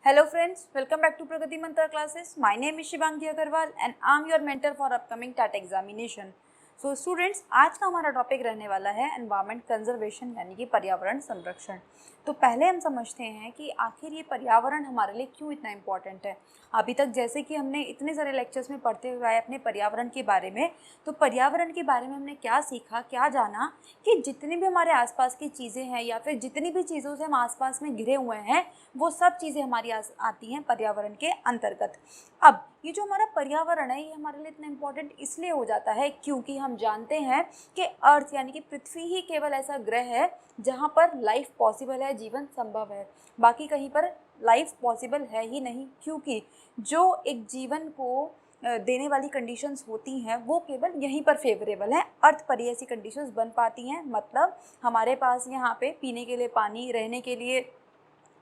Hello friends, welcome back to Pragati Mantra classes. My name is Shivangi Agarwal and I am your mentor for upcoming TAT examination. So students, आज का हमारा topic रहने वाला है environment conservation यानी कि पर्यावरण संरक्षण। तो पहले हम समझते हैं कि आखिर ये पर्यावरण हमारे लिए क्यों इतना इम्पॉर्टेंट है। अभी तक जैसे कि हमने इतने सारे लेक्चर्स में पढ़ते हुए आए अपने पर्यावरण के बारे में, तो पर्यावरण के बारे में हमने क्या सीखा, क्या जाना कि जितनी भी हमारे आसपास की चीज़ें हैं या फिर जितनी भी चीज़ों से हम आसपास में घिरे हुए हैं, वो सब चीज़ें हमारी आती हैं पर्यावरण के अंतर्गत। अब ये जो हमारा पर्यावरण है ये हमारे लिए इतना इम्पोर्टेंट इसलिए हो जाता है क्योंकि हम जानते हैं कि अर्थ यानी कि पृथ्वी ही केवल ऐसा ग्रह है जहाँ पर लाइफ पॉसिबल है, जीवन संभव है। बाकी कहीं पर लाइफ पॉसिबल है ही नहीं, क्योंकि जो एक जीवन को देने वाली कंडीशंस होती हैं वो केवल यहीं पर फेवरेबल है। अर्थ पर ही ऐसी कंडीशंस बन पाती हैं। मतलब हमारे पास यहाँ पे पीने के लिए पानी, रहने के लिए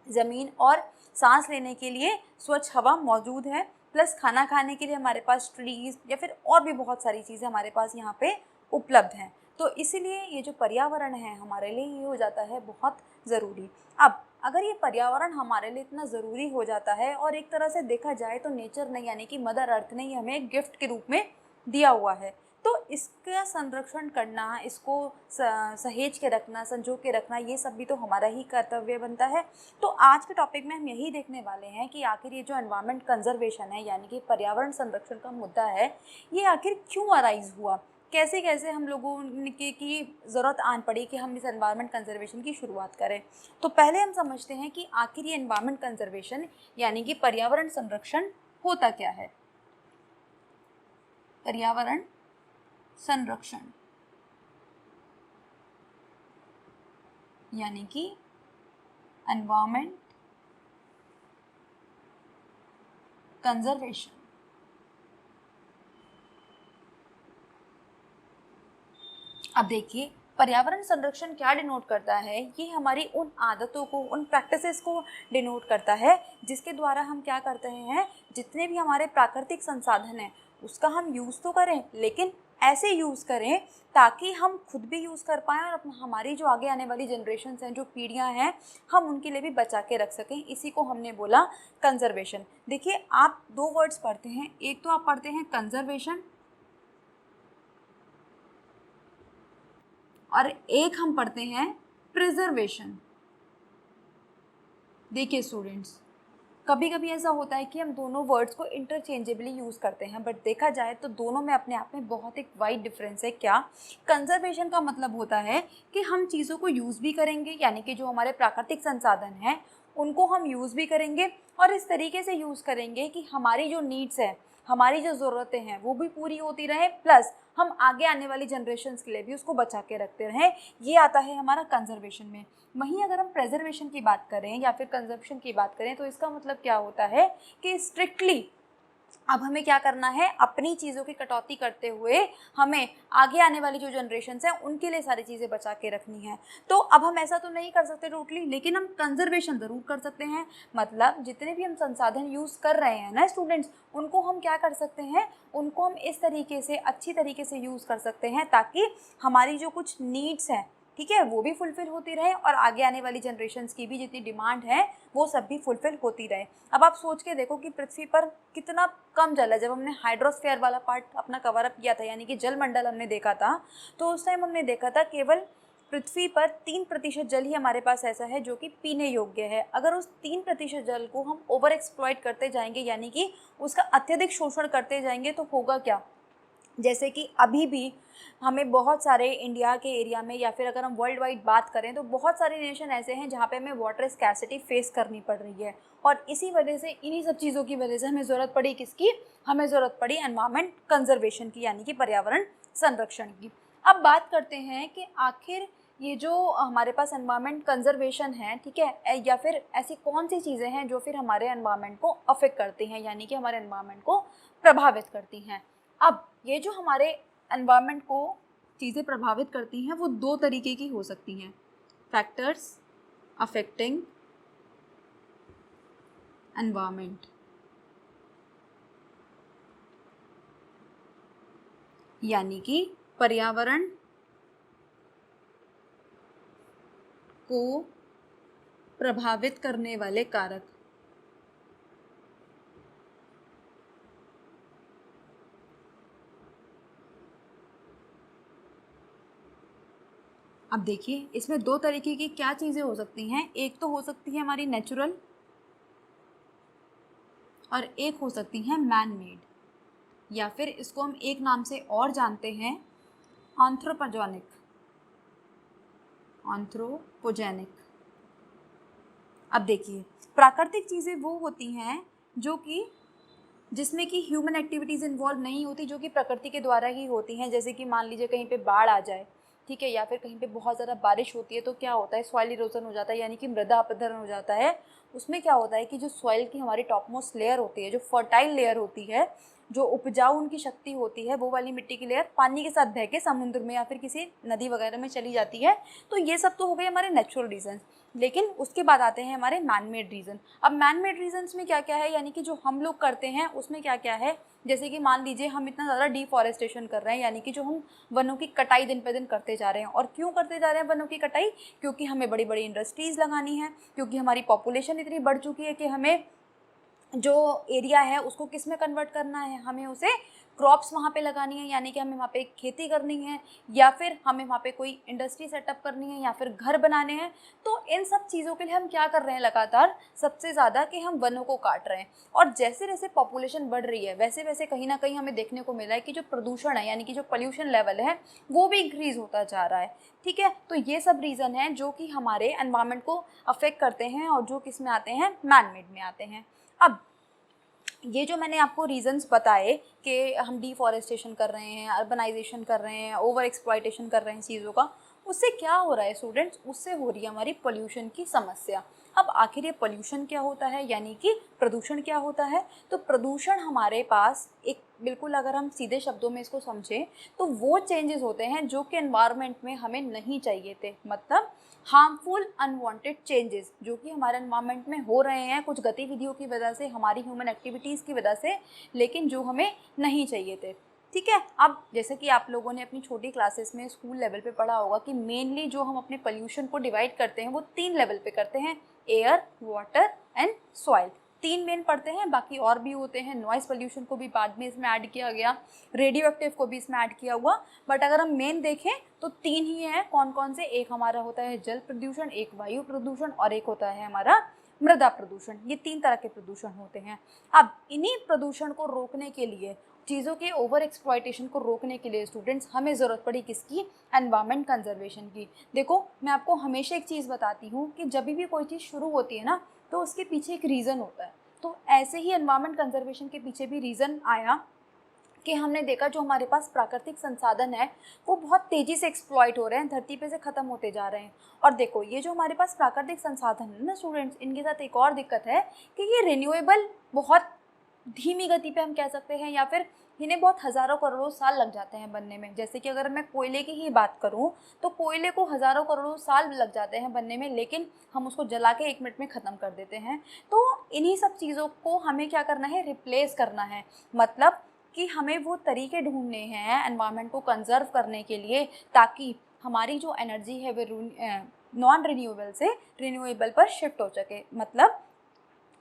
ज़मीन और सांस लेने के लिए स्वच्छ हवा मौजूद है, प्लस खाना खाने के लिए हमारे पास ट्रीज़ या फिर और भी बहुत सारी चीज़ें हमारे पास यहाँ पे उपलब्ध हैं। तो इसीलिए ये जो पर्यावरण है हमारे लिए ये हो जाता है बहुत ज़रूरी। अब अगर ये पर्यावरण हमारे लिए इतना ज़रूरी हो जाता है और एक तरह से देखा जाए तो नेचर ने यानी कि मदर अर्थ ने हमें एक गिफ्ट के रूप में दिया हुआ है, तो इसका संरक्षण करना, इसको सहेज के रखना, संजो के रखना, ये सब भी तो हमारा ही कर्तव्य बनता है। तो आज के टॉपिक में हम यही देखने वाले हैं कि आखिर ये जो एनवायरनमेंट कंजर्वेशन है यानी कि पर्यावरण संरक्षण का मुद्दा है, ये आखिर क्यों अराइज हुआ, कैसे कैसे हम लोगों की ज़रूरत आन पड़ी कि हम इस एनवायरनमेंट कंजर्वेशन की शुरुआत करें। तो पहले हम समझते हैं कि आखिर ये एनवायरनमेंट कंजर्वेशन यानी कि पर्यावरण संरक्षण होता क्या है। पर्यावरण संरक्षण यानी कि एनवायरनमेंट कंजर्वेशन। अब देखिए, पर्यावरण संरक्षण क्या डिनोट करता है, ये हमारी उन आदतों को, उन प्रैक्टिसेस को डिनोट करता है जिसके द्वारा हम क्या करते हैं, जितने भी हमारे प्राकृतिक संसाधन हैं उसका हम यूज़ तो करें, लेकिन ऐसे यूज़ करें ताकि हम खुद भी यूज़ कर पाएँ और हमारी जो आगे आने वाली जनरेशन्स हैं, जो पीढ़ियाँ हैं, हम उनके लिए भी बचा के रख सकें। इसी को हमने बोला कंजर्वेशन। देखिए, आप दो वर्ड्स पढ़ते हैं, एक तो आप पढ़ते हैं कंजर्वेशन और एक हम पढ़ते हैं प्रिजर्वेशन। देखिए स्टूडेंट्स, कभी कभी ऐसा होता है कि हम दोनों वर्ड्स को इंटरचेंजेबली यूज़ करते हैं, बट देखा जाए तो दोनों में अपने आप में बहुत एक वाइड डिफरेंस है। क्या? कंजर्वेशन का मतलब होता है कि हम चीज़ों को यूज़ भी करेंगे, यानी कि जो हमारे प्राकृतिक संसाधन हैं उनको हम यूज़ भी करेंगे और इस तरीके से यूज़ करेंगे कि हमारी जो नीड्स हैं, हमारी जो ज़रूरतें हैं वो भी पूरी होती रहें, प्लस हम आगे आने वाली जनरेशन्स के लिए भी उसको बचा के रखते रहें। ये आता है हमारा कंजर्वेशन में। वहीं अगर हम प्रेजर्वेशन की बात करें या फिर कंजर्वेशन की बात करें तो इसका मतलब क्या होता है कि स्ट्रिक्टली अब हमें क्या करना है, अपनी चीज़ों की कटौती करते हुए हमें आगे आने वाली जो जनरेशन्स हैं उनके लिए सारी चीज़ें बचा के रखनी है। तो अब हम ऐसा तो नहीं कर सकते टोटली, लेकिन हम कंजर्वेशन ज़रूर कर सकते हैं। मतलब जितने भी हम संसाधन यूज़ कर रहे हैं ना स्टूडेंट्स, उनको हम क्या कर सकते हैं, उनको हम इस तरीके से, अच्छी तरीके से यूज़ कर सकते हैं ताकि हमारी जो कुछ नीड्स हैं, ठीक है, वो भी फुलफ़िल होती रहे और आगे आने वाली जनरेशन्स की भी जितनी डिमांड है वो सब भी फुलफ़िल होती रहे। अब आप सोच के देखो कि पृथ्वी पर कितना कम जल है। जब हमने हाइड्रोस्फीयर वाला पार्ट अपना कवर अप किया था, यानी कि जलमंडल हमने देखा था, तो उस टाइम हमने देखा था केवल पृथ्वी पर 3% जल ही हमारे पास ऐसा है जो कि पीने योग्य है। अगर उस 3% जल को हम ओवर एक्सप्लॉइट करते जाएंगे, यानी कि उसका अत्यधिक शोषण करते जाएंगे, तो होगा क्या, जैसे कि अभी भी हमें बहुत सारे इंडिया के एरिया में या फिर अगर हम वर्ल्ड वाइड बात करें तो बहुत सारे नेशन ऐसे हैं जहाँ पे हमें वाटर स्कैर्सिटी फेस करनी पड़ रही है। और इसी वजह से, इन्हीं सब चीज़ों की वजह से हमें ज़रूरत पड़ी किसकी, हमें ज़रूरत पड़ी एनवायरनमेंट कंजर्वेशन की, यानी कि पर्यावरण संरक्षण की। अब बात करते हैं कि आखिर ये जो हमारे पास एनवायरनमेंट कंजर्वेशन है, ठीक है, या फिर ऐसी कौन सी चीज़ें हैं जो फिर हमारे एनवायरनमेंट को अफेक्ट करती हैं, यानी कि हमारे एनवायरनमेंट को प्रभावित करती हैं। अब ये जो हमारे एनवायरनमेंट को चीज़ें प्रभावित करती हैं वो दो तरीके की हो सकती हैं। फैक्टर्स अफेक्टिंग एनवायरनमेंट, यानी कि पर्यावरण को प्रभावित करने वाले कारक। अब देखिए इसमें दो तरीके की क्या चीज़ें हो सकती हैं, एक तो हो सकती है हमारी नेचुरल और एक हो सकती है मैन मेड, या फिर इसको हम एक नाम से और जानते हैं एंथ्रोपोजेनिक। एंथ्रोपोजेनिक। अब देखिए प्राकृतिक चीज़ें वो होती हैं जो कि जिसमें कि ह्यूमन एक्टिविटीज़ इन्वॉल्व नहीं होती, जो कि प्रकृति के द्वारा ही होती हैं। जैसे कि मान लीजिए कहीं पे बाढ़ आ जाए, ठीक है, या फिर कहीं पे बहुत ज़्यादा बारिश होती है तो क्या होता है, सॉइल इरोजन हो जाता है, यानी कि मृदा अपरदन हो जाता है। उसमें क्या होता है कि जो सॉइल की हमारी टॉप मोस्ट लेयर होती है, जो फर्टाइल लेयर होती है, जो उपजाऊ उनकी शक्ति होती है, वो वाली मिट्टी की लेयर पानी के साथ बह के समुद्र में या फिर किसी नदी वगैरह में चली जाती है। तो ये सब तो हो गए हमारे नेचुरल रीजन। लेकिन उसके बाद आते हैं हमारे मैन मेड रीज़न। अब मैन मेड रीजन्स में क्या क्या है, यानी कि जो हम लोग करते हैं उसमें क्या क्या है। जैसे कि मान लीजिए हम इतना ज़्यादा डिफॉरेस्टेशन कर रहे हैं, यानी कि जो हम वनों की कटाई दिन पे दिन करते जा रहे हैं। और क्यों करते जा रहे हैं वनों की कटाई? क्योंकि हमें बड़ी बड़ी इंडस्ट्रीज़ लगानी है, क्योंकि हमारी पॉपुलेशन इतनी बढ़ चुकी है कि हमें जो एरिया है उसको किस में कन्वर्ट करना है, हमें उसे क्रॉप्स वहाँ पे लगानी है, यानी कि हमें वहाँ पे खेती करनी है, या फिर हमें वहाँ पे कोई इंडस्ट्री सेटअप करनी है, या फिर घर बनाने हैं। तो इन सब चीज़ों के लिए हम क्या कर रहे हैं लगातार, सबसे ज़्यादा कि हम वनों को काट रहे हैं। और जैसे जैसे पॉपुलेशन बढ़ रही है वैसे वैसे कहीं ना कहीं हमें देखने को मिला है कि जो प्रदूषण है, यानी कि जो पोल्यूशन लेवल है, वो भी इंक्रीज़ होता जा रहा है। ठीक है, तो ये सब रीज़न है जो कि हमारे एनवायरनमेंट को अफेक्ट करते हैं और जो किस में आते हैं, मैन मेड में आते हैं। अब ये जो मैंने आपको रीजंस बताए कि हम डिफॉरेस्टेशन कर रहे हैं, अर्बनाइजेशन कर रहे हैं, ओवर एक्सप्लॉयटेशन कर रहे हैं चीज़ों का, उससे क्या हो रहा है स्टूडेंट्स, उससे हो रही है हमारी पोल्यूशन की समस्या। अब आखिर ये पोल्यूशन क्या होता है, यानी कि प्रदूषण क्या होता है? तो प्रदूषण हमारे पास एक बिल्कुल, अगर हम सीधे शब्दों में इसको समझें तो वो चेंजेस होते हैं जो कि एनवायरनमेंट में हमें नहीं चाहिए थे। मतलब हार्मफुल अनवांटेड चेंजेस जो कि हमारे एनवायरनमेंट में हो रहे हैं कुछ गतिविधियों की वजह से, हमारी ह्यूमन एक्टिविटीज़ की वजह से, लेकिन जो हमें नहीं चाहिए थे। ठीक है, अब जैसे कि आप लोगों ने अपनी छोटी क्लासेस में स्कूल लेवल पे पढ़ा होगा कि मेनली जो हम अपने पोल्यूशन को डिवाइड करते हैं वो 3 लेवल पे करते हैं, air, water and soil. 3 main पढ़ते हैं, बाकी और भी होते हैं। नॉइस पोल्यूशन को भी बाद में इसमें ऐड किया गया, रेडियो एक्टिव को भी इसमें ऐड किया हुआ, बट अगर हम मेन देखें तो 3 ही हैं। कौन कौन से? एक हमारा होता है जल प्रदूषण, एक वायु प्रदूषण और एक होता है हमारा मृदा प्रदूषण। ये 3 तरह के प्रदूषण होते हैं। अब इन्हीं प्रदूषण को रोकने के लिए, चीज़ों के ओवर एक्सप्लॉयटेशन को रोकने के लिए स्टूडेंट्स हमें ज़रूरत पड़ी किसकी? एनवायरनमेंट कंजर्वेशन की। देखो मैं आपको हमेशा एक चीज़ बताती हूँ कि जब भी कोई चीज़ शुरू होती है ना तो उसके पीछे एक रीज़न होता है। तो ऐसे ही एनवायरनमेंट कंजर्वेशन के पीछे भी रीज़न आया कि हमने देखा जो हमारे पास प्राकृतिक संसाधन है वो बहुत तेज़ी से एक्सप्लॉइट हो रहे हैं, धरती पे से ख़त्म होते जा रहे हैं। और देखो ये जो हमारे पास प्राकृतिक संसाधन है ना स्टूडेंट्स, इनके साथ एक और दिक्कत है कि ये रिन्यूएबल बहुत धीमी गति पे हम कह सकते हैं, या फिर इन्हें बहुत हज़ारों करोड़ों साल लग जाते हैं बनने में। जैसे कि अगर मैं कोयले की ही बात करूं तो कोयले को हज़ारों करोड़ों साल लग जाते हैं बनने में, लेकिन हम उसको जला के 1 मिनट में ख़त्म कर देते हैं। तो इन्हीं सब चीज़ों को हमें क्या करना है? रिप्लेस करना है। मतलब कि हमें वो तरीके ढूंढने हैं एनवायरनमेंट को कंजर्व करने के लिए, ताकि हमारी जो एनर्जी है वो नॉन रिन्यूएबल से रिन्यूएबल पर शिफ्ट हो सके। मतलब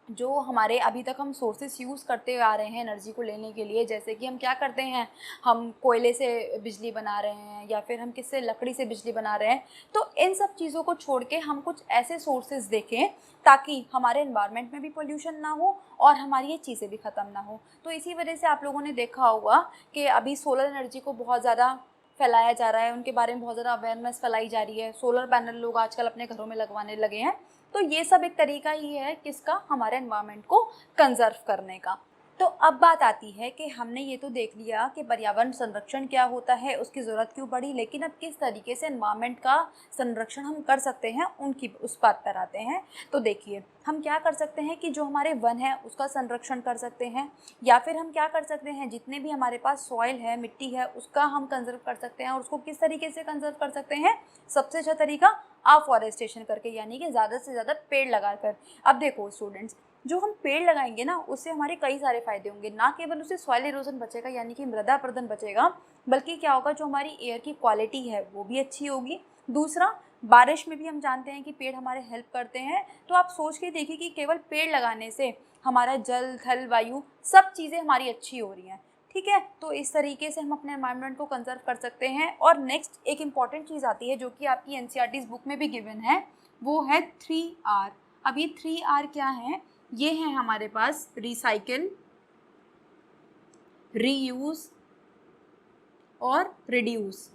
जो हमारे अभी तक हम सोर्सेस यूज़ करते आ रहे हैं एनर्जी को लेने के लिए, जैसे कि हम क्या करते हैं, हम कोयले से बिजली बना रहे हैं या फिर हम किससे, लकड़ी से बिजली बना रहे हैं। तो इन सब चीज़ों को छोड़ के हम कुछ ऐसे सोर्सेज देखें ताकि हमारे एनवायरनमेंट में भी पोल्यूशन ना हो और हमारी ये चीज़ें भी ख़त्म ना हो। तो इसी वजह से आप लोगों ने देखा होगा कि अभी सोलर एनर्जी को बहुत ज़्यादा फैलाया जा रहा है, उनके बारे में बहुत ज़्यादा अवेयरनेस फैलाई जा रही है। सोलर पैनल लोग आजकल अपने घरों में लगवाने लगे हैं। तो ये सब एक तरीका ही है किसका? हमारे एनवायरनमेंट को कंजर्व करने का। तो अब बात आती है कि हमने ये तो देख लिया कि पर्यावरण संरक्षण क्या होता है, उसकी ज़रूरत क्यों पड़ी, लेकिन अब किस तरीके से एनवायरनमेंट का संरक्षण हम कर सकते हैं उनकी उस बात पर आते हैं। तो देखिए हम क्या कर सकते हैं कि जो हमारे वन है उसका संरक्षण कर सकते हैं, या फिर हम क्या कर सकते हैं, जितने भी हमारे पास सॉइल है, मिट्टी है, उसका हम कंजर्व कर सकते हैं। और उसको किस तरीके से कंजर्व कर सकते हैं? सबसे अच्छा तरीका अफॉरेस्टेशन करके, यानी कि ज़्यादा से ज़्यादा पेड़ लगाकर। अब देखो स्टूडेंट्स, जो हम पेड़ लगाएंगे ना उससे हमारे कई सारे फायदे होंगे। ना केवल उससे सॉइल इरोजन बचेगा, यानी कि मृदा अपरदन बचेगा, बल्कि क्या होगा, जो हमारी एयर की क्वालिटी है वो भी अच्छी होगी। दूसरा, बारिश में भी हम जानते हैं कि पेड़ हमारे हेल्प करते हैं। तो आप सोच के देखिए कि केवल पेड़ लगाने से हमारा जल, थल, वायु सब चीज़ें हमारी अच्छी हो रही हैं। ठीक है, तो इस तरीके से हम अपने एनवायरनमेंट को कंजर्व कर सकते हैं। और नेक्स्ट एक इम्पॉर्टेंट चीज़ आती है जो कि आपकी एनसीईआरटी बुक में भी गिवन है, वो है 3R। अब ये 3R क्या है? ये है हमारे पास रिसाइकिल, रीयूज और रिड्यूस।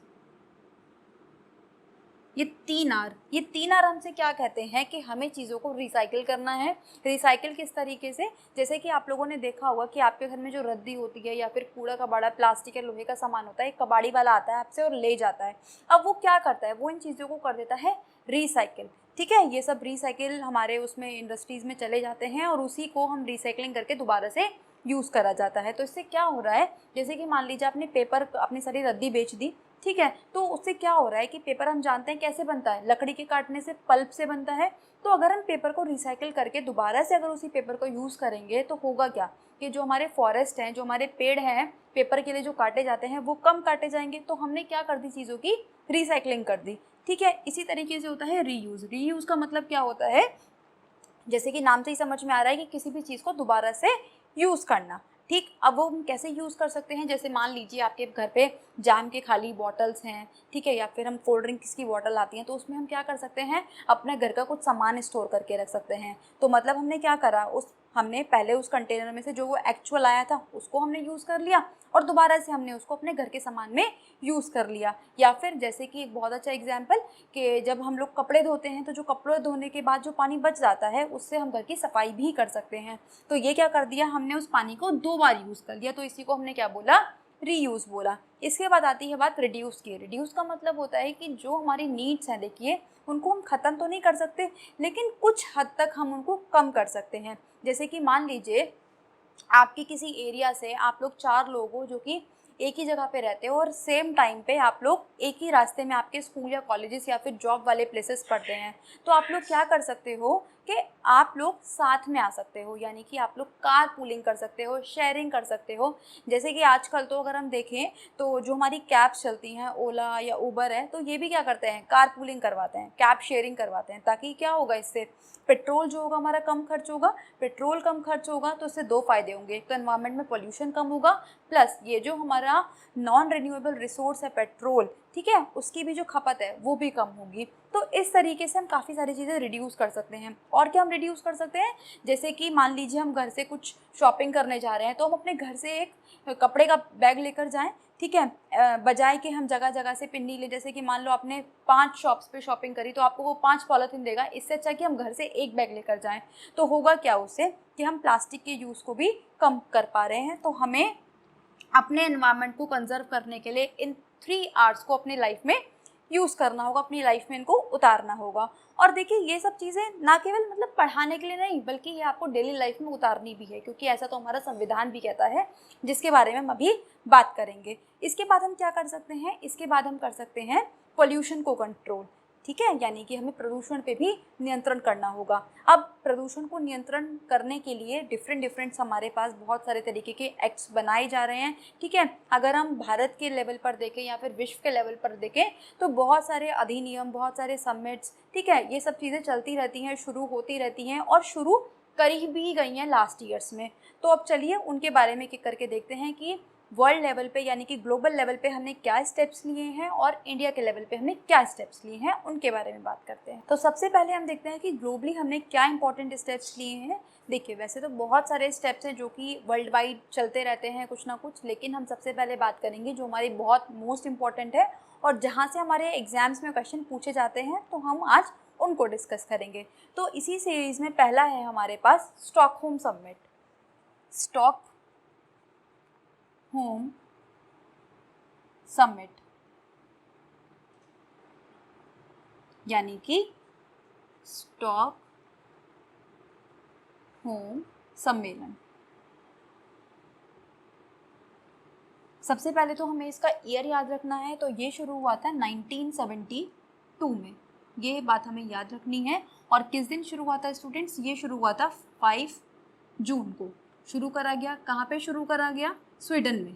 ये 3R हमसे क्या कहते हैं कि हमें चीज़ों को रिसाइकिल करना है। रिसाइकिल किस तरीके से? जैसे कि आप लोगों ने देखा होगा कि आपके घर में जो रद्दी होती है या फिर कूड़ा कबाड़ा, प्लास्टिक या लोहे का सामान होता है, एक कबाड़ी वाला आता है आपसे और ले जाता है। अब वो क्या करता है? वो इन चीज़ों को कर देता है रिसाइकिल। ठीक है, ये सब रिसाइकिल हमारे उसमें इंडस्ट्रीज़ में चले जाते हैं और उसी को हम रिसाइकलिंग करके दोबारा से यूज़ करा जाता है। तो इससे क्या हो रहा है, जैसे कि मान लीजिए आपने पेपर, अपनी सारी रद्दी बेच दी, ठीक है, तो उससे क्या हो रहा है कि पेपर हम जानते हैं कैसे बनता है, लकड़ी के काटने से, पल्प से बनता है। तो अगर हम पेपर को रिसाइकिल करके दोबारा से अगर उसी पेपर को यूज़ करेंगे तो होगा क्या कि जो हमारे फॉरेस्ट हैं, जो हमारे पेड़ हैं पेपर के लिए जो काटे जाते हैं, वो कम काटे जाएंगे। तो हमने क्या कर दी, चीज़ों की रिसाइकलिंग कर दी। ठीक है, इसी तरीके से होता है रीयूज़। रीयूज़ का मतलब क्या होता है, जैसे कि नाम से ही समझ में आ रहा है कि किसी भी चीज़ को दोबारा से यूज़ करना। ठीक, अब वो हम कैसे यूज़ कर सकते हैं? जैसे मान लीजिए आपके घर पे जैम के खाली बॉटल्स हैं, ठीक है, या फिर हम कोल्ड ड्रिंक्स की बॉटल आती हैं, तो उसमें हम क्या कर सकते हैं, अपने घर का कुछ सामान स्टोर करके रख सकते हैं। तो मतलब हमने क्या करा, हमने पहले उस कंटेनर में से जो वो एक्चुअल आया था उसको हमने यूज़ कर लिया और दोबारा से हमने उसको अपने घर के सामान में यूज़ कर लिया। या फिर जैसे कि एक बहुत अच्छा एग्जाम्पल कि जब हम लोग कपड़े धोते हैं तो जो कपड़े धोने के बाद जो पानी बच जाता है उससे हम घर की सफाई भी कर सकते हैं। तो ये क्या कर दिया, हमने उस पानी को 2 बार यूज़ कर लिया, तो इसी को हमने क्या बोला, रीयूज़ बोला। इसके बाद आती है बात रिड्यूस की। रिड्यूस का मतलब होता है कि जो हमारी नीड्स हैं, देखिए उनको हम ख़त्म तो नहीं कर सकते लेकिन कुछ हद तक हम उनको कम कर सकते हैं। जैसे कि मान लीजिए आपके किसी एरिया से आप लोग 4 लोग हो जो कि एक ही जगह पे रहते हो और सेम टाइम पे आप लोग एक ही रास्ते में आपके स्कूल या कॉलेजेस या फिर जॉब वाले प्लेसेस पढ़ते हैं। तो आप लोग क्या कर सकते हो कि आप लोग साथ में आ सकते हो, यानी कि आप लोग कार पूलिंग कर सकते हो, शेयरिंग कर सकते हो। जैसे कि आजकल तो अगर हम देखें तो जो हमारी कैब्स चलती हैं, ओला या उबर है, तो ये भी क्या करते हैं, कार पूलिंग करवाते हैं, कैब शेयरिंग करवाते हैं। ताकि क्या होगा, इससे पेट्रोल जो होगा हमारा कम खर्च होगा। पेट्रोल कम खर्च होगा तो इससे 2 फ़ायदे होंगे, एक तो एनवायरनमेंट में पोल्यूशन कम होगा, प्लस ये जो हमारा नॉन रिन्यूएबल रिसोर्स है पेट्रोल, ठीक है, उसकी भी जो खपत है वो भी कम होगी। तो इस तरीके से हम काफ़ी सारी चीज़ें रिड्यूस कर सकते हैं। और क्या हम रिड्यूस कर सकते हैं, जैसे कि मान लीजिए हम घर से कुछ शॉपिंग करने जा रहे हैं तो हम अपने घर से एक कपड़े का बैग लेकर जाएं, ठीक है, बजाय कि हम जगह जगह से पिन्नी लें। जैसे कि मान लो आपने 5 शॉप्स पे शॉपिंग करी तो आपको वो 5 पॉलीथीन देगा, इससे अच्छा कि हम घर से एक बैग लेकर जाएं। तो होगा क्या उससे कि हम प्लास्टिक के यूज़ को भी कम कर पा रहे हैं। तो हमें अपने एनवायरनमेंट को कंजर्व करने के लिए इन 3 R's को अपनी लाइफ में यूज़ करना होगा, अपनी लाइफ में इनको उतारना होगा। और देखिए ये सब चीज़ें ना केवल मतलब पढ़ाने के लिए नहीं, बल्कि ये आपको डेली लाइफ में उतारनी भी है, क्योंकि ऐसा तो हमारा संविधान भी कहता है, जिसके बारे में हम अभी बात करेंगे। इसके बाद हम क्या कर सकते हैं, इसके बाद हम कर सकते हैं पोल्यूशन को कंट्रोल। ठीक है, यानी कि हमें प्रदूषण पे भी नियंत्रण करना होगा। अब प्रदूषण को नियंत्रण करने के लिए डिफरेंट हमारे पास बहुत सारे तरीके के एक्ट्स बनाए जा रहे हैं। ठीक है, अगर हम भारत के लेवल पर देखें या फिर विश्व के लेवल पर देखें तो बहुत सारे अधिनियम, बहुत सारे समिट्स, ठीक है, ये सब चीज़ें चलती रहती हैं, शुरू होती रहती हैं और शुरू करी भी गई हैं लास्ट ईयर्स में। तो अब चलिए उनके बारे में एक करके देखते हैं कि वर्ल्ड लेवल पे यानी कि ग्लोबल लेवल पे हमने क्या स्टेप्स लिए हैं और इंडिया के लेवल पे हमने क्या स्टेप्स लिए हैं, उनके बारे में बात करते हैं। तो सबसे पहले हम देखते हैं कि ग्लोबली हमने क्या इंपॉर्टेंट स्टेप्स लिए हैं। देखिए वैसे तो बहुत सारे स्टेप्स हैं जो कि वर्ल्ड वाइड चलते रहते हैं कुछ ना कुछ, लेकिन हम सबसे पहले बात करेंगे जो हमारी बहुत मोस्ट इंपॉर्टेंट है और जहाँ से हमारे एग्जाम्स में क्वेश्चन पूछे जाते हैं, तो हम आज उनको डिस्कस करेंगे। तो इसी सीरीज़ में पहला है हमारे पास स्टॉकहोम समिट। स्टॉकहोम समिट यानी कि स्टॉकहोम सम्मेलन। सबसे पहले तो हमें इसका ईयर याद रखना है, तो ये शुरू हुआ था 1972 में, ये बात हमें याद रखनी है। और किस दिन शुरू हुआ था स्टूडेंट्स, ये शुरू हुआ था 5 जून को शुरू करा गया। कहाँ पे शुरू करा गया, स्वीडन में।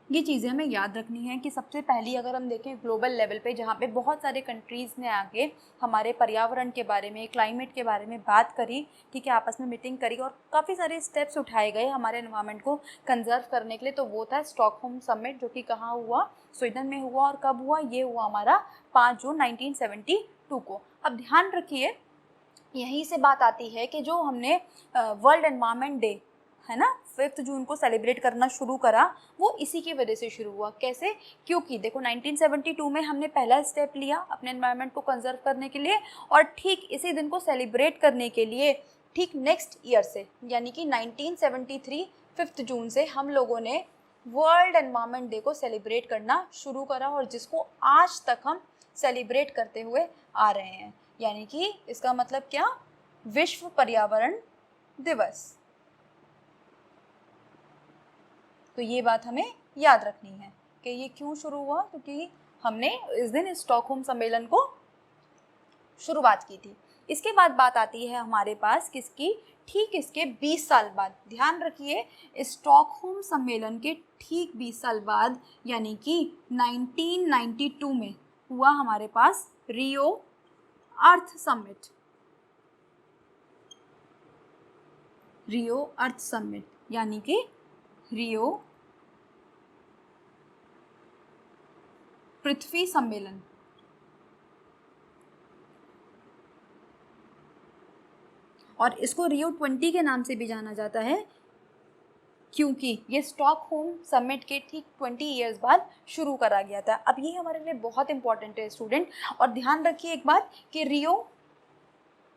ये चीज़ें हमें याद रखनी है कि सबसे पहली अगर हम देखें ग्लोबल लेवल पे, जहाँ पे बहुत सारे कंट्रीज़ ने आके हमारे पर्यावरण के बारे में, क्लाइमेट के बारे में बात करी, ठीक है, आपस में मीटिंग करी और काफ़ी सारे स्टेप्स उठाए गए हमारे एनवायरनमेंट को कंजर्व करने के लिए, तो वो था स्टॉकहोम समिट, जो कि कहाँ हुआ, स्वीडन में हुआ। और कब हुआ, ये हुआ हमारा 5 जून 1972 को। अब ध्यान रखिए, यहीं से बात आती है कि जो हमने वर्ल्ड एनवायरनमेंट डे है ना 5 जून को सेलिब्रेट करना शुरू करा, वो इसी की वजह से शुरू हुआ। कैसे? क्योंकि देखो 1972 में हमने पहला स्टेप लिया अपने एनवायरनमेंट को कंजर्व करने के लिए, और ठीक इसी दिन को सेलिब्रेट करने के लिए ठीक नेक्स्ट ईयर से, यानी कि 1973 5 जून से हम लोगों ने वर्ल्ड एनवायरनमेंट डे को सेलिब्रेट करना शुरू करा, और जिसको आज तक हम सेलिब्रेट करते हुए आ रहे हैं। यानी कि इसका मतलब क्या, विश्व पर्यावरण दिवस। तो ये बात हमें याद रखनी है कि ये क्यों शुरू हुआ, क्योंकि हमने इस दिन स्टॉकहोम सम्मेलन को शुरुआत की थी। इसके बाद बात आती है हमारे पास किसकी, ठीक इसके 20 साल बाद। ध्यान रखिए, स्टॉकहोम सम्मेलन के ठीक 20 साल बाद, यानी कि 1992 में हुआ हमारे पास रियो अर्थ समिट। रियो अर्थ समिट यानी कि रियो पृथ्वी सम्मेलन। और इसको रियो 20 के नाम से भी जाना जाता है, क्योंकि ये स्टॉकहोम समिट के ठीक 20 ईयर्स बाद शुरू करा गया था। अब ये हमारे लिए बहुत इंपॉर्टेंट है स्टूडेंट, और ध्यान रखिए एक बात कि रियो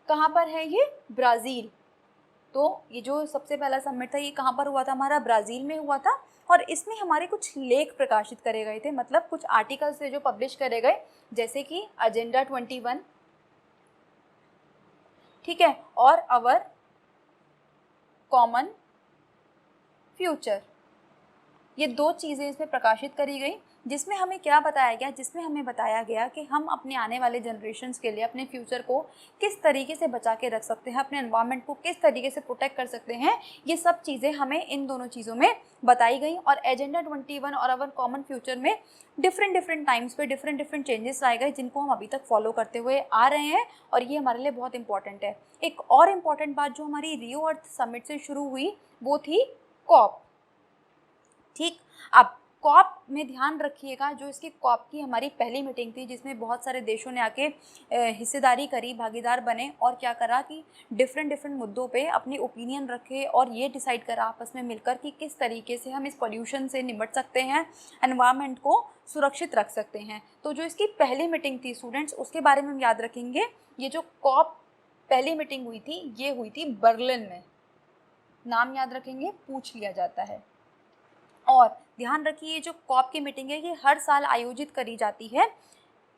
कहाँ पर है, ये ब्राज़ील। तो ये जो सबसे पहला समिट था ये कहाँ पर हुआ था, हमारा ब्राज़ील में हुआ था। और इसमें हमारे कुछ लेख प्रकाशित करे गए थे, मतलब कुछ आर्टिकल्स थे जो पब्लिश करे गए, जैसे कि एजेंडा 21, ठीक है, और आवर कॉमन फ्यूचर। ये 2 चीज़ें इसमें प्रकाशित करी गई, जिसमें हमें क्या बताया गया, जिसमें हमें बताया गया कि हम अपने आने वाले जनरेशन्स के लिए अपने फ्यूचर को किस तरीके से बचा के रख सकते हैं, अपने एनवायरनमेंट को किस तरीके से प्रोटेक्ट कर सकते हैं। ये सब चीज़ें हमें इन दोनों चीज़ों में बताई गई। और एजेंडा 21 और अवर कॉमन फ्यूचर में डिफरेंट टाइम्स पे डिफरेंट चेंजेस आए गए, जिनको हम अभी तक फॉलो करते हुए आ रहे हैं, और ये हमारे लिए बहुत इंपॉर्टेंट है। एक और इम्पॉर्टेंट बात जो हमारी रियो अर्थ समिट से शुरू हुई वो थी कॉप। ठीक, अब कॉप में ध्यान रखिएगा, जो इसकी कॉप की हमारी पहली मीटिंग थी, जिसमें बहुत सारे देशों ने आके हिस्सेदारी करी, भागीदार बने, और क्या करा कि डिफरेंट मुद्दों पे अपनी ओपिनियन रखे, और ये डिसाइड करा आपस में मिलकर कि किस तरीके से हम इस पॉल्यूशन से निपट सकते हैं, एनवायरनमेंट को सुरक्षित रख सकते हैं। तो जो इसकी पहली मीटिंग थी स्टूडेंट्स, उसके बारे में हम याद रखेंगे। ये जो कॉप पहली मीटिंग हुई थी, ये हुई थी बर्लिन में। नाम याद रखेंगे, पूछ लिया जाता है। और ध्यान रखिए, जो कॉप की मीटिंग है ये हर साल आयोजित करी जाती है।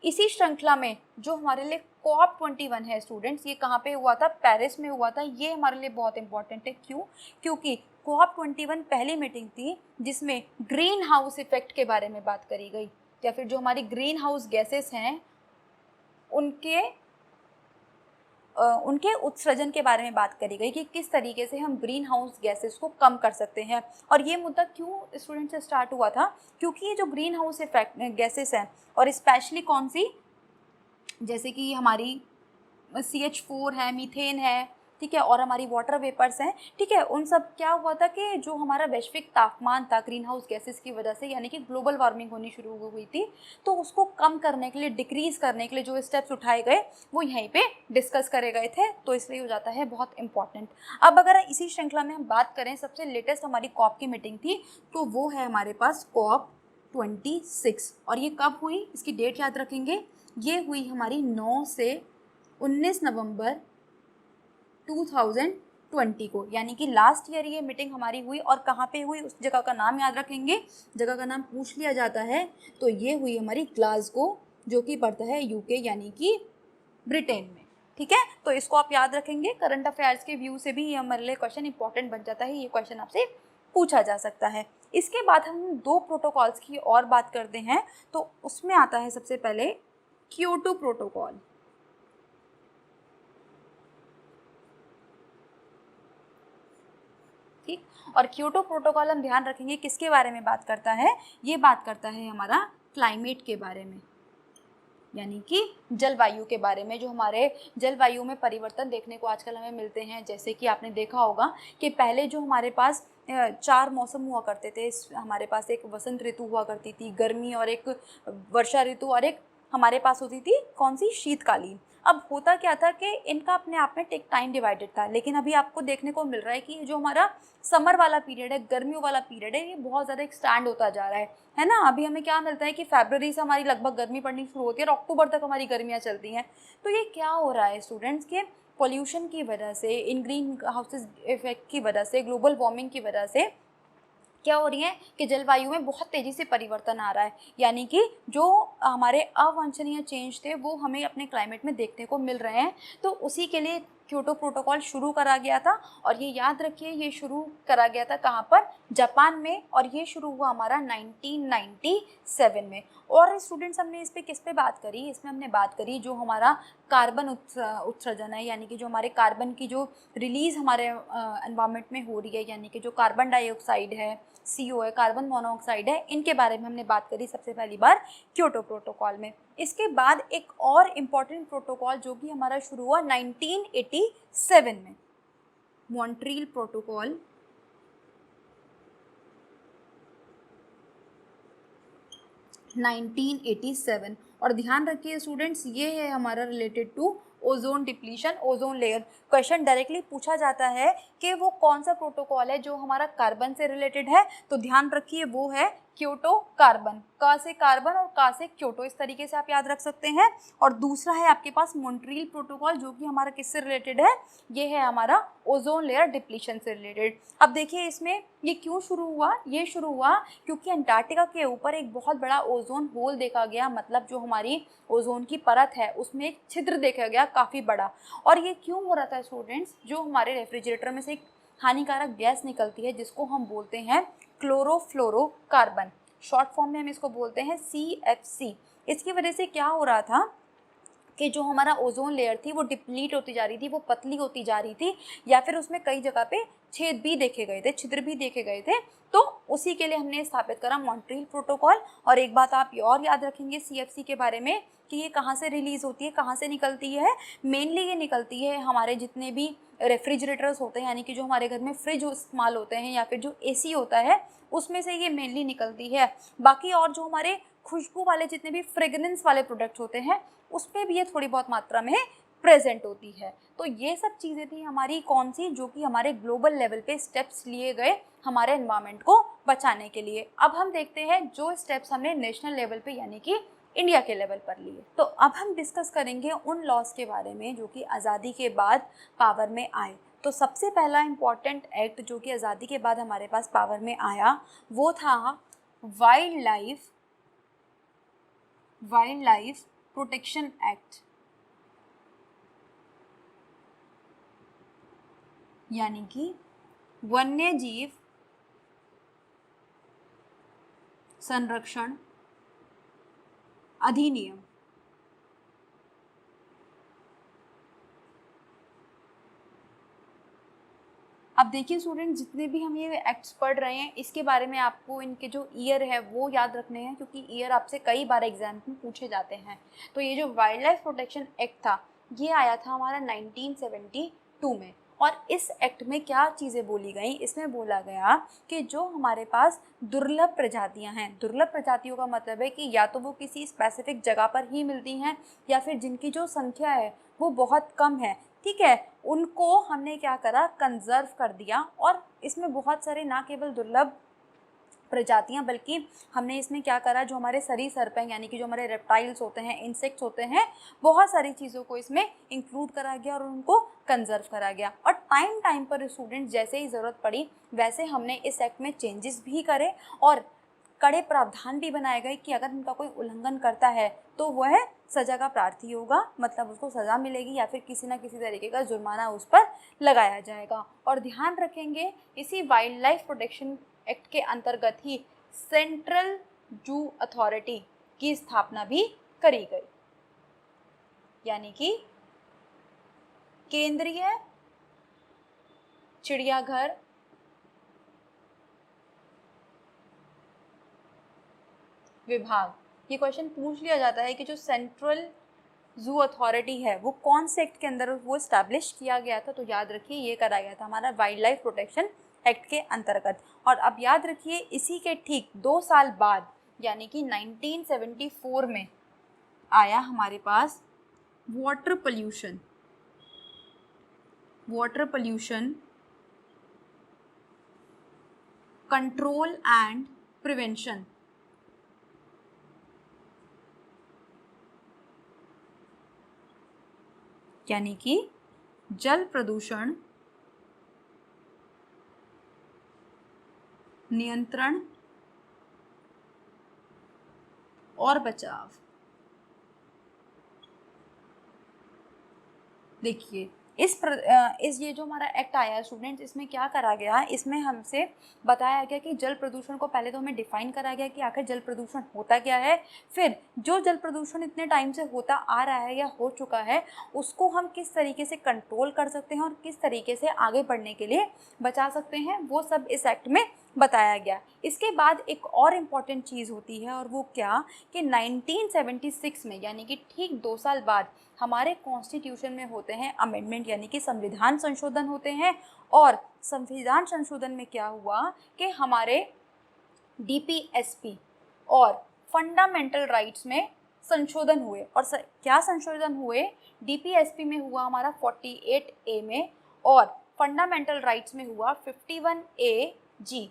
इसी श्रृंखला में जो हमारे लिए कॉप 21 है स्टूडेंट्स, ये कहाँ पे हुआ था, पेरिस में हुआ था। ये हमारे लिए बहुत इंपॉर्टेंट है। क्यों? क्योंकि कॉप 21 पहली मीटिंग थी जिसमें ग्रीन हाउस इफेक्ट के बारे में बात करी गई, या फिर जो हमारी ग्रीन हाउस गैसेस हैं उनके उत्सर्जन के बारे में बात करी गई कि किस तरीके से हम ग्रीन हाउस गैसेस को कम कर सकते हैं। और ये मुद्दा क्यों स्टूडेंट से स्टार्ट हुआ था, क्योंकि ये जो ग्रीन हाउस इफेक्ट गैसेस हैं, और स्पेशली कौन सी, जैसे कि हमारी CH4 है, मीथेन है, ठीक है, और हमारी वाटर वेपर्स हैं, ठीक है, उन सब क्या हुआ था कि जो हमारा वैश्विक तापमान था ग्रीन हाउस गैसेस की वजह से, यानी कि ग्लोबल वार्मिंग होनी शुरू हो गई थी, तो उसको कम करने के लिए, डिक्रीज़ करने के लिए जो स्टेप्स उठाए गए वो यहीं पे डिस्कस करे गए थे। तो इसलिए हो जाता है बहुत इंपॉर्टेंट। अब अगर इसी श्रृंखला में हम बात करें, सबसे लेटेस्ट हमारी कॉप की मीटिंग थी, तो वो है हमारे पास कॉप 26। और ये कब हुई, इसकी डेट याद रखेंगे, ये हुई हमारी 9 से 19 नवंबर 2020 को, यानी कि लास्ट ईयर ये मीटिंग हमारी हुई। और कहाँ पे हुई, उस जगह का नाम याद रखेंगे, जगह का नाम पूछ लिया जाता है, तो ये हुई हमारी ग्लासगो, जो कि पड़ता है यूके यानी कि ब्रिटेन में। ठीक है, तो इसको आप याद रखेंगे। करंट अफेयर्स के व्यू से भी ये हमारे लिए क्वेश्चन इंपॉर्टेंट बन जाता है, ये क्वेश्चन आपसे पूछा जा सकता है। इसके बाद हम 2 प्रोटोकॉल्स की और बात करते हैं, तो उसमें आता है सबसे पहले क्योटो प्रोटोकॉल। ठीक। और क्योटो प्रोटोकॉल हम ध्यान रखेंगे किसके बारे में बात करता है, ये बात करता है हमारा क्लाइमेट के बारे में, यानी कि जलवायु के बारे में। जो हमारे जलवायु में परिवर्तन देखने को आजकल हमें मिलते हैं, जैसे कि आपने देखा होगा कि पहले जो हमारे पास 4 मौसम हुआ करते थे। हमारे पास एक वसंत ऋतु हुआ करती थी, गर्मी, और एक वर्षा ऋतु, और एक हमारे पास होती थी कौन सी, शीतकालीन। अब होता क्या था कि इनका अपने आप में टेक टाइम डिवाइडेड था, लेकिन अभी आपको देखने को मिल रहा है कि जो हमारा समर वाला पीरियड है, गर्मियों वाला पीरियड है, ये बहुत ज़्यादा एक्सटेंड होता जा रहा है ना। अभी हमें क्या मिलता है कि फरवरी से हमारी लगभग गर्मी पड़नी शुरू होती है और अक्टूबर तक हमारी गर्मियाँ चलती हैं। तो ये क्या हो रहा है स्टूडेंट्स के, पॉल्यूशन की वजह से, इन ग्रीन हाउसेज इफेक्ट की वजह से, ग्लोबल वार्मिंग की वजह से क्या हो रही है कि जलवायु में बहुत तेज़ी से परिवर्तन आ रहा है। यानी कि जो हमारे अवांछनीय चेंज थे वो हमें अपने क्लाइमेट में देखने को मिल रहे हैं। तो उसी के लिए क्योटो प्रोटोकॉल शुरू करा गया था, और ये याद रखिए ये शुरू करा गया था कहाँ पर, जापान में, और ये शुरू हुआ हमारा 1997 में। और स्टूडेंट्स हमने इस पे किस पे बात करी, इसमें हमने बात करी जो हमारा कार्बन उत्सर्जन है, यानी कि जो हमारे कार्बन की जो रिलीज़ हमारे एनवायरनमेंट में हो रही है, यानी कि जो कार्बन डाइऑक्साइड है, CO है, कार्बन मोनोऑक्साइड है, इनके बारे में हमने बात करी सबसे पहली बार क्योटो प्रोटोकॉल में। इसके बाद एक और इम्पॉर्टेंट प्रोटोकॉल जो कि हमारा शुरू हुआ 1987 में, मॉन्ट्रियल प्रोटोकॉल। 1987, और ध्यान रखिए स्टूडेंट्स ये है हमारा related to ozone depletion, ozone layer. Question directly पूछा जाता है कि वो कौन सा प्रोटोकॉल है जो हमारा कार्बन से रिलेटेड है, तो ध्यान रखिए वो है क्योटो कार्बन, का से कार्बन और का से क्योटो, इस तरीके से आप याद रख सकते हैं। और दूसरा है आपके पास मॉन्ट्रियल प्रोटोकॉल जो कि हमारा किससे रिलेटेड है, ये है हमारा ओजोन लेयर डिप्लीशन से रिलेटेड। अब देखिए इसमें ये क्यों शुरू हुआ, ये शुरू हुआ क्योंकि अंटार्कटिका के ऊपर एक बहुत बड़ा ओजोन होल देखा गया, मतलब जो हमारी ओजोन की परत है उसमें एक छिद्र देखा गया काफ़ी बड़ा। और ये क्यों हो रहा था स्टूडेंट्स, जो हमारे रेफ्रिजरेटर में से एक हानिकारक गैस निकलती है जिसको हम बोलते हैं क्लोरोफ्लोरोकार्बन, शॉर्ट फॉर्म में हम इसको बोलते हैं CFC। इसकी वजह से क्या हो रहा था कि जो हमारा ओजोन लेयर थी वो डिप्लीट होती जा रही थी, वो पतली होती जा रही थी, या फिर उसमें कई जगह पे छेद भी देखे गए थे, छिद्र भी देखे गए थे। तो उसी के लिए हमने स्थापित करा मॉन्ट्रियल प्रोटोकॉल। और एक बात आप और याद रखेंगे CFC के बारे में कि ये कहाँ से रिलीज़ होती है, कहाँ से निकलती है। मेनली ये निकलती है हमारे जितने भी रेफ्रिजरेटर्स होते हैं, यानी कि जो हमारे घर में फ्रिज इस्तेमाल होते हैं या फिर जो AC होता है उसमें से ये मेनली निकलती है। बाकी और जो हमारे खुशबू वाले जितने भी फ्रेगरेंस वाले प्रोडक्ट्स होते हैं उसमें भी ये थोड़ी बहुत मात्रा में प्रेजेंट होती है। तो ये सब चीज़ें थी हमारी कौन सी, जो कि हमारे ग्लोबल लेवल पे स्टेप्स लिए गए हमारे एनवायरनमेंट को बचाने के लिए। अब हम देखते हैं जो स्टेप्स हमने नेशनल लेवल पे यानी कि इंडिया के लेवल पर लिए। तो अब हम डिस्कस करेंगे उन लॉज के बारे में जो कि आज़ादी के बाद पावर में आए। तो सबसे पहला इम्पॉर्टेंट एक्ट जो कि आज़ादी के बाद हमारे पास पावर में आया वो था वाइल्ड लाइफ प्रोटेक्शन एक्ट, यानी कि वन्य जीव संरक्षण अधिनियम। अब देखिए स्टूडेंट, जितने भी हम ये एक्ट्स पढ़ रहे हैं इसके बारे में आपको इनके जो ईयर है वो याद रखने हैं, क्योंकि ईयर आपसे कई बार एग्जाम में पूछे जाते हैं। तो ये जो वाइल्ड लाइफ प्रोटेक्शन एक्ट था ये आया था हमारा 1972 में। और इस एक्ट में क्या चीज़ें बोली गई, इसमें बोला गया कि जो हमारे पास दुर्लभ प्रजातियां हैं, दुर्लभ प्रजातियों का मतलब है कि या तो वो किसी स्पेसिफिक जगह पर ही मिलती हैं या फिर जिनकी जो संख्या है वो बहुत कम है, ठीक है, उनको हमने क्या करा, कंजर्व कर दिया। और इसमें बहुत सारे ना केवल दुर्लभ प्रजातियां बल्कि हमने इसमें क्या करा, जो हमारे सरीसृप हैं यानी कि जो हमारे रेप्टाइल्स होते हैं, इंसेक्ट्स होते हैं, बहुत सारी चीज़ों को इसमें इंक्लूड करा गया और उनको कंजर्व करा गया। और टाइम टाइम पर स्टूडेंट जैसे ही ज़रूरत पड़ी वैसे हमने इस एक्ट में चेंजेस भी करे और कड़े प्रावधान भी बनाए गए कि अगर इनका कोई उल्लंघन करता है तो वह सज़ा का प्रार्थी होगा, मतलब उसको सज़ा मिलेगी या फिर किसी ना किसी तरीके का जुर्माना उस पर लगाया जाएगा। और ध्यान रखेंगे इसी वाइल्ड लाइफ प्रोटेक्शन एक्ट के अंतर्गत ही सेंट्रल जू अथॉरिटी की स्थापना भी करी गई, यानी कि केंद्रीय चिड़ियाघर विभाग, ये क्वेश्चन पूछ लिया जाता है कि जो सेंट्रल जू अथॉरिटी है वो कौन से एक्ट के अंदर वो इस्टेब्लिश किया गया था, तो याद रखिए ये करा गया था हमारा वाइल्ड लाइफ प्रोटेक्शन एक्ट के अंतर्गत। और अब याद रखिए इसी के ठीक 2 साल बाद यानी कि 1974 में आया हमारे पास water pollution control and prevention, यानी कि जल प्रदूषण नियंत्रण और बचाव। देखिए इस ये जो हमारा एक्ट आया स्टूडेंट्स, इसमें क्या करा गया, इसमें हमसे बताया गया कि जल प्रदूषण को पहले तो हमें डिफाइन करा गया कि आखिर जल प्रदूषण होता क्या है, फिर जो जल प्रदूषण इतने टाइम से होता आ रहा है या हो चुका है उसको हम किस तरीके से कंट्रोल कर सकते हैं और किस तरीके से आगे बढ़ने के लिए बचा सकते हैं, वो सब इस एक्ट में बताया गया। इसके बाद एक और इम्पॉर्टेंट चीज़ होती है और वो क्या कि 1976 में यानी कि ठीक 2 साल बाद हमारे कॉन्स्टिट्यूशन में होते हैं अमेंडमेंट, यानी कि संविधान संशोधन होते हैं। और संविधान संशोधन में क्या हुआ कि हमारे डीपीएसपी और फंडामेंटल राइट्स में संशोधन हुए। और क्या संशोधन हुए, डीपीएसपी में हुआ हमारा 48A में और फंडामेंटल राइट्स में हुआ 51AG।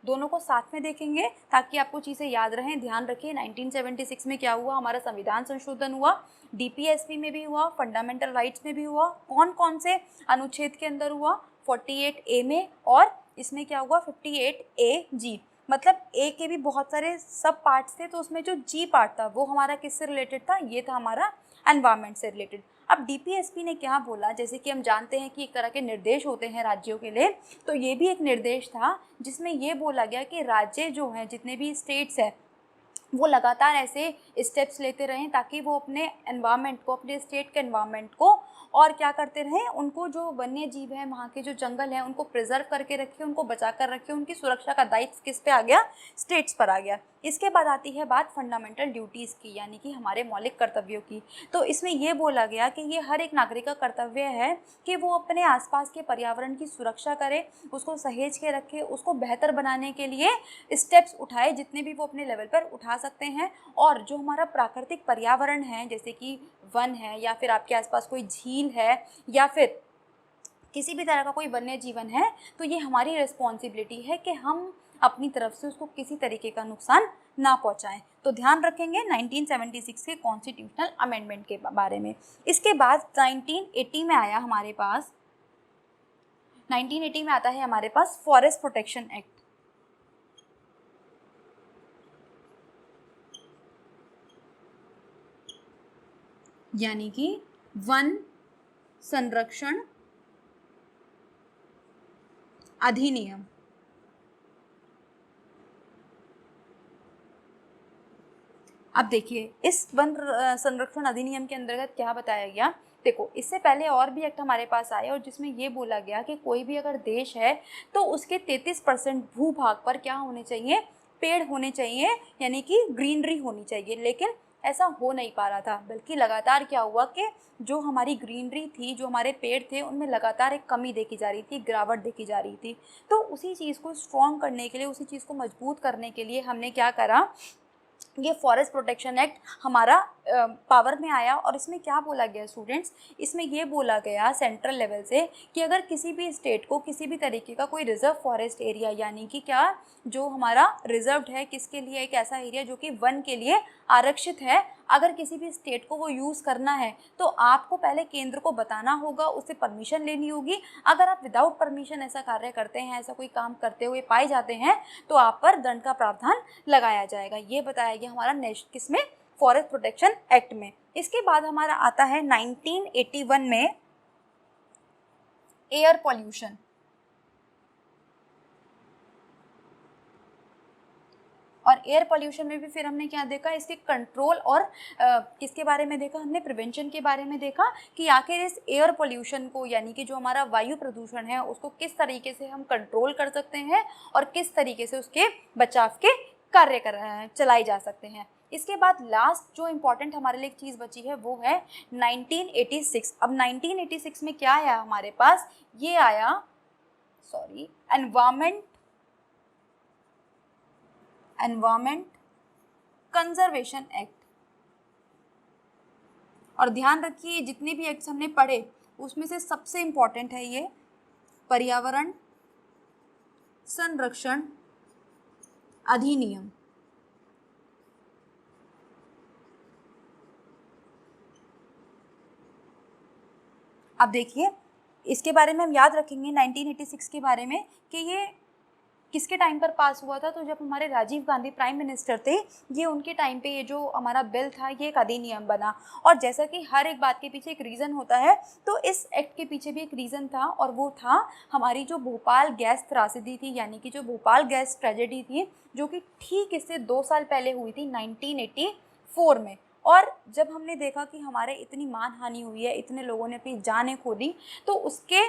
दोनों को साथ में देखेंगे ताकि आपको चीज़ें याद रहें। ध्यान रखिए 1976 में क्या हुआ, हमारा संविधान संशोधन हुआ, डीपीएसपी में भी हुआ, फंडामेंटल राइट्स में भी हुआ। कौन कौन से अनुच्छेद के अंदर हुआ, 48A में, और इसमें क्या हुआ 58AG। मतलब ए के भी बहुत सारे सब पार्ट्स थे, तो उसमें जो जी पार्ट था वो हमारा किससे रिलेटेड था, ये था हमारा एनवायरनमेंट से रिलेटेड। अब डीपीएसपी ने क्या बोला, जैसे कि हम जानते हैं कि एक तरह के निर्देश होते हैं राज्यों के लिए, तो ये भी एक निर्देश था जिसमें ये बोला गया कि राज्य जो हैं, जितने भी स्टेट्स हैं, वो लगातार ऐसे स्टेप्स लेते रहें ताकि वो अपने एनवायरनमेंट को, अपने स्टेट के एनवायरनमेंट को और क्या करते रहें, उनको जो वन्य जीव हैं, वहाँ के जो जंगल हैं, उनको प्रिजर्व करके रखें, उनको बचा कर रखें। उनकी सुरक्षा का दायित्व किस पे आ गया, स्टेट्स पर आ गया। इसके बाद आती है बात फंडामेंटल ड्यूटीज़ की, यानी कि हमारे मौलिक कर्तव्यों की। तो इसमें ये बोला गया कि ये हर एक नागरिक का कर्तव्य है कि वो अपने आसपास के पर्यावरण की सुरक्षा करे, उसको सहेज के रखे, उसको बेहतर बनाने के लिए स्टेप्स उठाए जितने भी वो अपने लेवल पर उठा सकते हैं। और जो हमारा प्राकृतिक पर्यावरण है, जैसे कि वन है या फिर आपके आसपास कोई झील है या फिर किसी भी तरह का कोई वन्य जीवन है, तो ये हमारी रिस्पॉन्सिबिलिटी है कि हम अपनी तरफ से उसको किसी तरीके का नुकसान ना पहुंचाएं। तो ध्यान रखेंगे 1976 के कॉन्स्टिट्यूशनल अमेंडमेंट के बारे में। इसके बाद 1980 में आया हमारे पास, 1980 में आता है हमारे पास फॉरेस्ट प्रोटेक्शन एक्ट, यानी कि वन संरक्षण अधिनियम। अब देखिए इस वन संरक्षण अधिनियम के अंतर्गत क्या बताया गया। देखो इससे पहले और भी एक्ट हमारे पास आए और जिसमें ये बोला गया कि कोई भी अगर देश है तो उसके 33% भूभाग पर क्या होने चाहिए, पेड़ होने चाहिए, यानी कि ग्रीनरी होनी चाहिए। लेकिन ऐसा हो नहीं पा रहा था, बल्कि लगातार क्या हुआ कि जो हमारी ग्रीनरी थी, जो हमारे पेड़ थे, उनमें लगातार एक कमी देखी जा रही थी, गिरावट देखी जा रही थी। तो उसी चीज़ को स्ट्रॉन्ग करने के लिए, उसी चीज़ को मजबूत करने के लिए हमने क्या करा, ये फॉरेस्ट प्रोटेक्शन एक्ट हमारा पावर में आया। और इसमें क्या बोला गया स्टूडेंट्स, इसमें ये बोला गया सेंट्रल लेवल से कि अगर किसी भी स्टेट को किसी भी तरीके का कोई रिजर्व फॉरेस्ट एरिया, यानी कि क्या जो हमारा रिजर्व्ड है, किसके लिए, एक ऐसा एरिया जो कि वन के लिए आरक्षित है, अगर किसी भी स्टेट को वो यूज़ करना है तो आपको पहले केंद्र को बताना होगा, उससे परमिशन लेनी होगी। अगर आप विदाउट परमिशन ऐसा कार्य करते हैं, ऐसा कोई काम करते हुए पाए जाते हैं, तो आप पर दंड का प्रावधान लगाया जाएगा। ये बताया गया हमारा किसमें, फॉरेस्ट प्रोटेक्शन एक्ट में। इसके बाद हमारा आता है 1981 में एयर पॉल्यूशन। और एयर पॉल्यूशन में भी फिर हमने क्या देखा, इसके कंट्रोल और किसके बारे में देखा, हमने प्रिवेंशन के बारे में देखा कि आखिर इस एयर पॉल्यूशन को, यानी कि जो हमारा वायु प्रदूषण है, उसको किस तरीके से हम कंट्रोल कर सकते हैं और किस तरीके से उसके बचाव के कार्य चलाई जा सकते हैं। इसके बाद लास्ट जो इम्पोर्टेंट हमारे लिए एक चीज़ बची है वो है 1986। अब 1986 में क्या आया हमारे पास, ये आया एनवायरमेंट कंजर्वेशन एक्ट। और ध्यान रखिए जितने भी एक्ट्स हमने पढ़े उसमें से सबसे इम्पॉर्टेंट है ये पर्यावरण संरक्षण अधिनियम। अब देखिए इसके बारे में हम याद रखेंगे 1986 के बारे में कि ये किसके टाइम पर पास हुआ था। तो जब हमारे राजीव गांधी प्राइम मिनिस्टर थे, ये उनके टाइम पे ये जो हमारा बिल था ये एक अधिनियम बना। और जैसा कि हर एक बात के पीछे एक रीज़न होता है, तो इस एक्ट के पीछे भी एक रीज़न था, और वो था हमारी जो भोपाल गैस त्रासदी थी, यानी कि जो भोपाल गैस ट्रेजेडी थी, जो कि ठीक इससे 2 साल पहले हुई थी 1984 में। और जब हमने देखा कि हमारे इतनी मानहानि हुई है, इतने लोगों ने अपनी जानें खो दी, तो उसके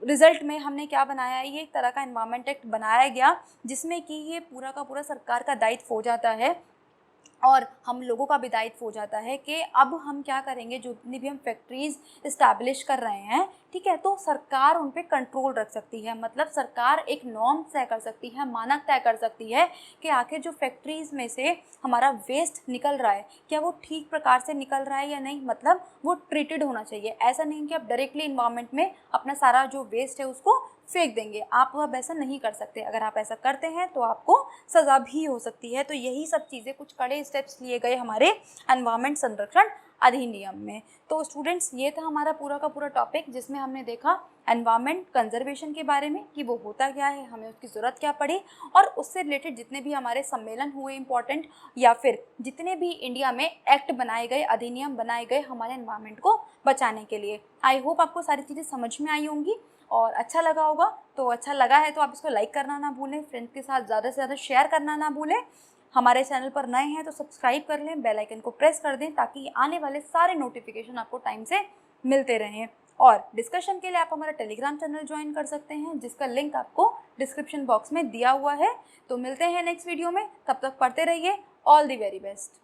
रिज़ल्ट में हमने क्या बनाया है, ये एक तरह का एनवायरनमेंट एक्ट बनाया गया जिसमें कि ये पूरा का पूरा सरकार का दायित्व हो जाता है और हम लोगों का भी दायित्व हो जाता है कि अब हम क्या करेंगे, जितनी भी हम फैक्ट्रीज़ इस्टेब्लिश कर रहे हैं, ठीक है, तो सरकार उन पे कंट्रोल रख सकती है। मतलब सरकार एक नॉर्म तय कर सकती है, मानक तय कर सकती है कि आखिर जो फैक्ट्रीज़ में से हमारा वेस्ट निकल रहा है क्या वो ठीक प्रकार से निकल रहा है या नहीं, मतलब वो ट्रीटेड होना चाहिए। ऐसा नहीं कि आप डायरेक्टली इन्वायरमेंट में अपना सारा जो वेस्ट है उसको फेंक देंगे, आप अब ऐसा नहीं कर सकते। अगर आप ऐसा करते हैं तो आपको सज़ा भी हो सकती है। तो यही सब चीज़ें, कुछ कड़े स्टेप्स लिए गए हमारे एनवायरनमेंट संरक्षण अधिनियम में। तो स्टूडेंट्स ये था हमारा पूरा का पूरा टॉपिक, जिसमें हमने देखा एनवायरनमेंट कंजर्वेशन के बारे में कि वो होता क्या है, हमें उसकी ज़रूरत क्या पड़ी, और उससे रिलेटेड जितने भी हमारे सम्मेलन हुए इम्पॉर्टेंट, या फिर जितने भी इंडिया में एक्ट बनाए गए, अधिनियम बनाए गए हमारे एनवायरनमेंट को बचाने के लिए। आई होप आपको सारी चीज़ें समझ में आई होंगी और अच्छा लगा होगा। तो अच्छा लगा है तो आप इसको लाइक करना ना भूलें, फ्रेंड्स के साथ ज़्यादा से ज़्यादा शेयर करना ना भूलें। हमारे चैनल पर नए हैं तो सब्सक्राइब कर लें, बेल आइकन को प्रेस कर दें ताकि आने वाले सारे नोटिफिकेशन आपको टाइम से मिलते रहें। और डिस्कशन के लिए आप हमारा टेलीग्राम चैनल ज्वाइन कर सकते हैं, जिसका लिंक आपको डिस्क्रिप्शन बॉक्स में दिया हुआ है। तो मिलते हैं नेक्स्ट वीडियो में, तब तक पढ़ते रहिए। All the very best.